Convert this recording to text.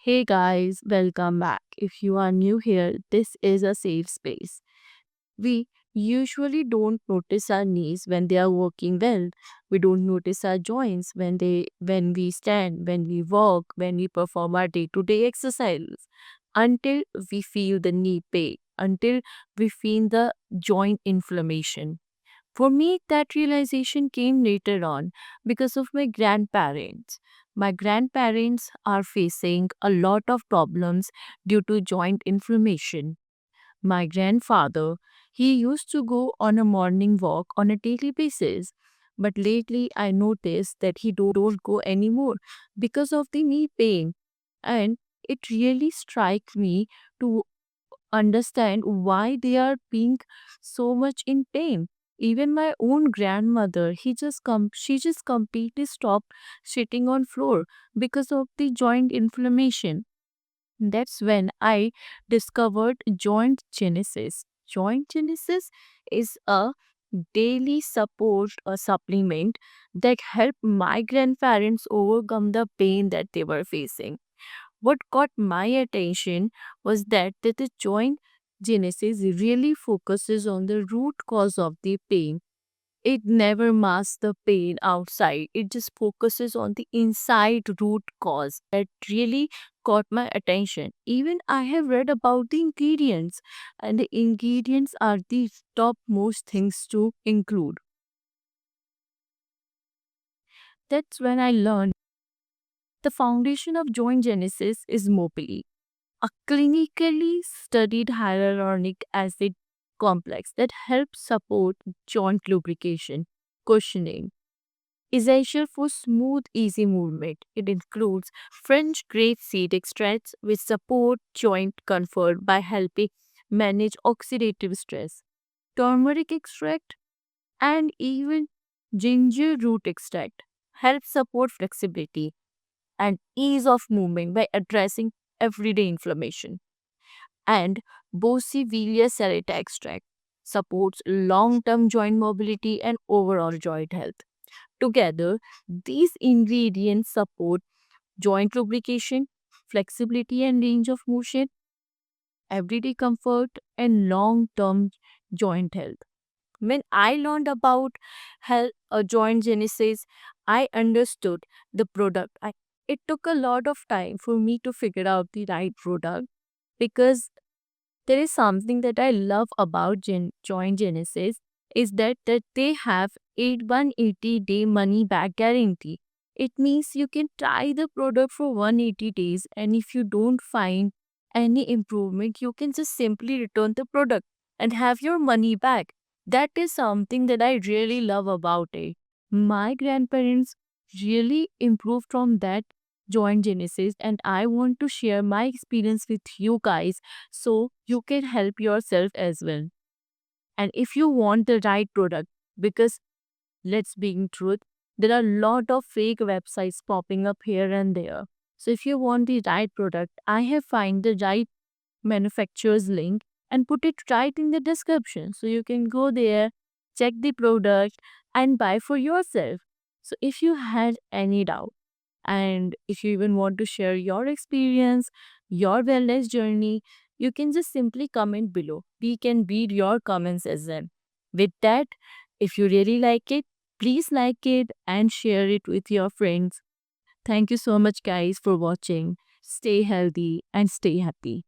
Hey guys, welcome back. If you are new here, this is a safe space. We usually don't notice our knees when they are working well. We don't notice our joints when we stand, when we walk, when we perform our day-to-day exercises until we feel the knee pain, until we feel the joint inflammation. For me, that realization came later on because of my grandparents. My grandparents are facing a lot of problems due to joint inflammation. My grandfather, he used to go on a morning walk on a daily basis. But lately I noticed that he don't go anymore because of the knee pain. And it really struck me to understand why they are being so much in pain. Even my own grandmother, she just completely stopped sitting on floor because of the joint inflammation. That's when I discovered joint genesis. Joint genesis is a daily support or supplement that helped my grandparents overcome the pain that they were facing. What caught my attention was that the joint genesis really focuses on the root cause of the pain. It never masks the pain outside. It just focuses on the inside root cause. That really caught my attention. Even I have read about the ingredients, and the ingredients are the topmost things to include. That's when I learned the foundation of joint genesis is mobility, a clinically studied hyaluronic acid complex that helps support joint lubrication, cushioning, essential for smooth, easy movement. It includes French grapeseed extracts, which support joint comfort by helping manage oxidative stress, turmeric extract, and even ginger root extract help support flexibility and ease of movement by addressing everyday inflammation. And Boswellia serrata extract supports long-term joint mobility and overall joint health. Together, these ingredients support joint lubrication, flexibility and range of motion, everyday comfort, and long-term joint health. When I learned about health joint genesis, I understood the product. It took a lot of time for me to figure out the right product because there is something that I love about Joint Genesis is that they have 180-day money back guarantee. It means you can try the product for 180 days, and if you don't find any improvement, you can just simply return the product and have your money back. That is something that I really love about it. My grandparents really improved from that Joint Genesis, and I want to share my experience with you guys so you can help yourself as well. And if you want the right product, because let's be in truth, there are a lot of fake websites popping up here and there. So if you want the right product, I have find the right manufacturer's link and put it right in the description. So you can go there, check the product and buy for yourself. So if you had any doubt, and if you even want to share your experience, your wellness journey, you can just simply comment below. We can read your comments as well. With that, if you really like it, please like it and share it with your friends. Thank you so much, guys, for watching. Stay healthy and stay happy.